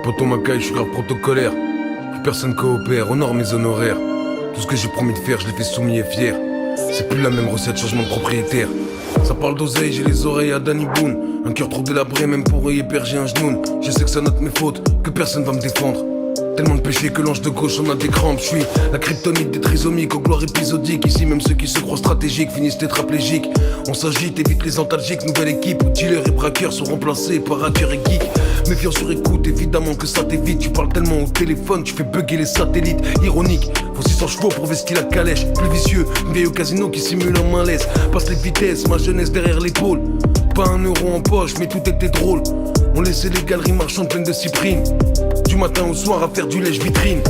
Poto Macaille, je suis grave protocolaire. Plus personne coopère, honore mes honoraires. Tout ce que j'ai promis de faire, je l'ai fait soumis et fier. C'est plus la même recette, changement de propriétaire. Ça parle d'oseille, j'ai les oreilles à Danny Boone. Un cœur trop délabré, même pour y héberger un genou. Je sais que ça note mes fautes, que personne va me défendre. Tellement de péchés que l'ange de gauche en a des crampes. Je suis la kryptonite des trisomiques aux gloires épisodiques. Ici même ceux qui se croient stratégiques finissent tétraplégiques. On s'agite, évite les antalgiques. Nouvelle équipe où dealers et braqueurs sont remplacés par hackers et geeks. Méfiant sur écoute, évidemment que ça t'évite. Tu parles tellement au téléphone, tu fais bugger les satellites. Ironique, faut 600 chevaux pour vestir la calèche. Plus vicieux, une vieille au casino qui simule un malaise. Passe les vitesses, ma jeunesse derrière l'épaule. Pas un euro en poche, mais tout était drôle. On laissait les galeries marchandes pleines de cyprines. Du matin au soir à faire du lèche-vitrine.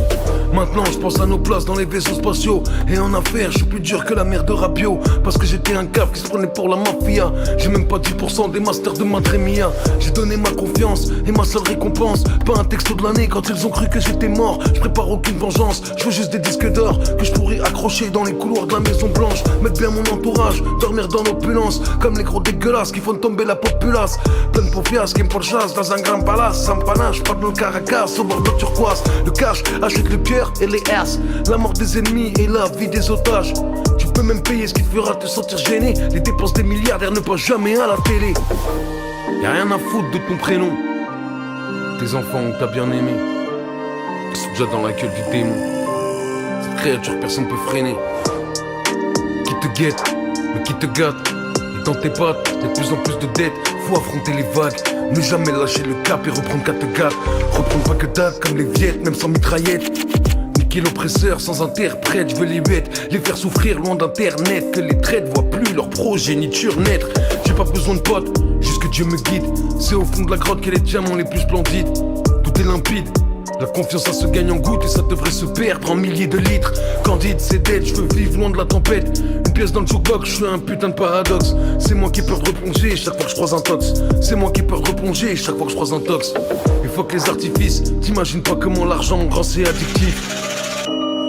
Maintenant je pense à nos places dans les vaisseaux spatiaux. Et en affaires je suis plus dur que la mère de Rapio. Parce que j'étais un cave qui se prenait pour la mafia. J'ai même pas 10% des masters de Madremia. J'ai donné ma confiance et ma seule récompense. Pas un texto de l'année quand ils ont cru que j'étais mort. Je prépare aucune vengeance, je veux juste des disques d'or que je pourrais accrocher dans les couloirs de la Maison Blanche. Mettre bien mon entourage, dormir dans l'opulence. Comme les gros dégueulasses qui font tomber la populace. Plein de paupias qui me chasse dans un grand palace. Sans panache, pas de nos caracas au bord de turquoise. Le cash achète le pierre et les as. La mort des ennemis et la vie des otages. Tu peux même payer ce qui te fera te sentir gêné. Les dépenses des milliardaires ne passent jamais à la télé. Y'a rien à foutre de ton prénom. Tes enfants on t'a bien aimé. Ils sont déjà dans la gueule du démon. Cette créature personne peut freiner. Qui te guette, mais qui te gâte. Et dans tes pattes, y'a de plus en plus de dettes. Faut affronter les vagues, ne jamais lâcher le cap et reprendre Kattegat. Reprendre pas que dalle comme les Viettes, même sans mitraillette. Niquer l'oppresseur sans interprète, je veux les bêtes, les faire souffrir loin d'internet. Que les traites voient plus leur progéniture naître. J'ai pas besoin de potes, juste que Dieu me guide. C'est au fond de la grotte que les diamants les plus splendides. Tout est limpide. La confiance ça se gagne en gouttes et ça devrait se perdre en milliers de litres. Candide, c'est dead, je veux vivre loin de la tempête. Une pièce dans le jukebox, je suis un putain de paradoxe. C'est moi qui ai peur de replonger chaque fois que je croise un tox. C'est moi qui ai peur de replonger chaque fois que je croise un tox. Et fuck les artifices, t'imagines pas comment l'argent mon grand c'est addictif.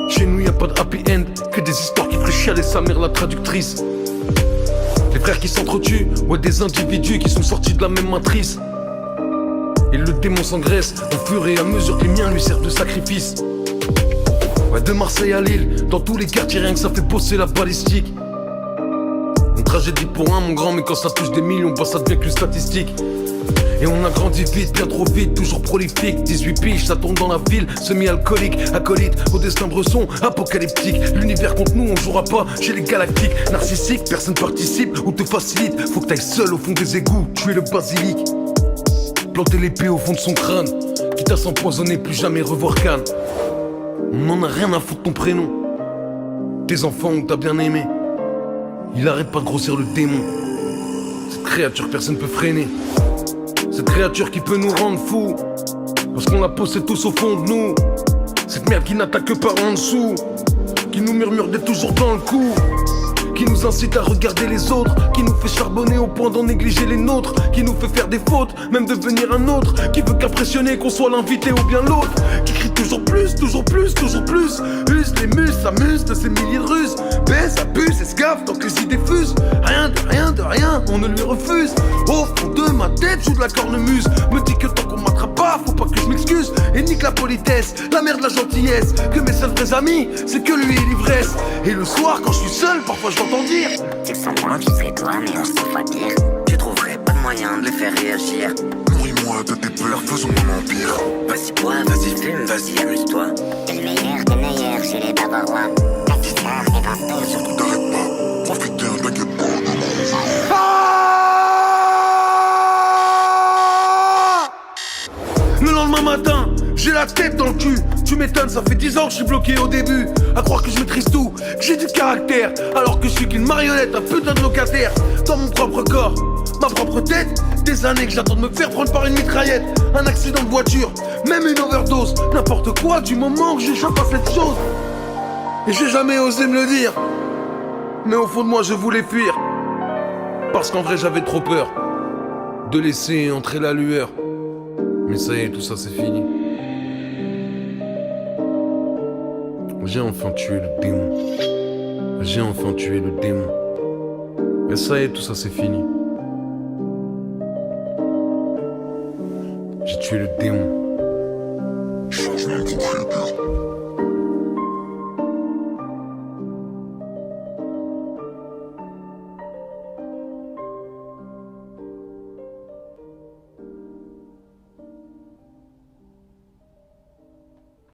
Chez nous y'a pas de happy end, que des histoires qui feraient chialer sa mère la traductrice. Les frères qui s'entretuent, ouais des individus qui sont sortis de la même matrice. Et le démon s'engraisse au fur et à mesure que les miens lui servent de sacrifice. Ouais, de Marseille à Lille, dans tous les quartiers rien que ça fait bosser la balistique. Une tragédie pour un mon grand, mais quand ça touche des millions, bah ça devient qu'une statistique. Et on a grandi vite, bien trop vite, toujours prolifique. 18 piges, ça tourne dans la ville, semi-alcoolique, acolyte, au destin bresson, apocalyptique. L'univers contre nous, on jouera pas chez les galactiques. Narcissique, personne participe ou te facilite. Faut que t'ailles seul au fond des égouts, tuer le basilic. Planter l'épée au fond de son crâne, quitte à s'empoisonner, plus jamais revoir Cannes. On n'en a rien à foutre ton prénom. Tes enfants on t'a bien aimé. Il arrête pas de grossir le démon. Cette créature personne peut freiner. Cette créature qui peut nous rendre fous. Parce qu'on la possède tous au fond de nous. Cette merde qui n'attaque que par en dessous. Qui nous murmure d'être toujours dans le coup. Qui nous incite à regarder les autres. Qui nous fait charbonner au point d'en négliger les nôtres. Qui nous fait faire des fautes, même devenir un autre. Qui veut qu'impressionner qu'on soit l'invité ou bien l'autre. Qui crie toujours plus, toujours plus, toujours plus. Use les mus, s'amuse de ces milliers de ruses. Baisse, abuse, escave tant que les idées fusent. Rien de rien de rien, on ne lui refuse. Au fond de ma tête, joue de la cornemuse. Me dit que tant qu'on m'attrape pas, faut pas que je m'excuse. Et nique la politesse, la mère de la gentillesse. Que mes seuls vrais amis, c'est que lui et l'ivresse. Et le soir, quand je suis seul, parfois je l'entends dire. C'est sans moi, tu serais toi, mais on s'en fois pire. Tu trouverais pas de moyen de les faire réagir. Nourris-moi de tes peurs, faisons mon empire. Vas-y bois, vas-y fume, vas-y amuse-toi. T'es le meilleur chez les Bavarois. Vas-y tard, et va faire Surtout t'arrêtes pas, profite bien, t'inquiète pas. Le lendemain matin, j'ai la tête dans le cul. Tu m'étonnes, ça fait 10 ans que je suis bloqué au début. À croire que je maîtrise tout, que j'ai du caractère. Alors que je suis qu'une marionnette, un putain de locataire. Dans mon propre corps, ma propre tête. Des années que j'attends de me faire prendre par une mitraillette. Un accident de voiture, même une overdose. N'importe quoi du moment que j'échappe à cette chose. Et j'ai jamais osé me le dire. Mais au fond de moi je voulais fuir. Parce qu'en vrai j'avais trop peur de laisser entrer la lueur. Mais ça y est, tout ça c'est fini. J'ai enfin tué le démon. J'ai enfin tué le démon. Et ça y est, tout ça c'est fini. J'ai tué le démon. mon propriétaire.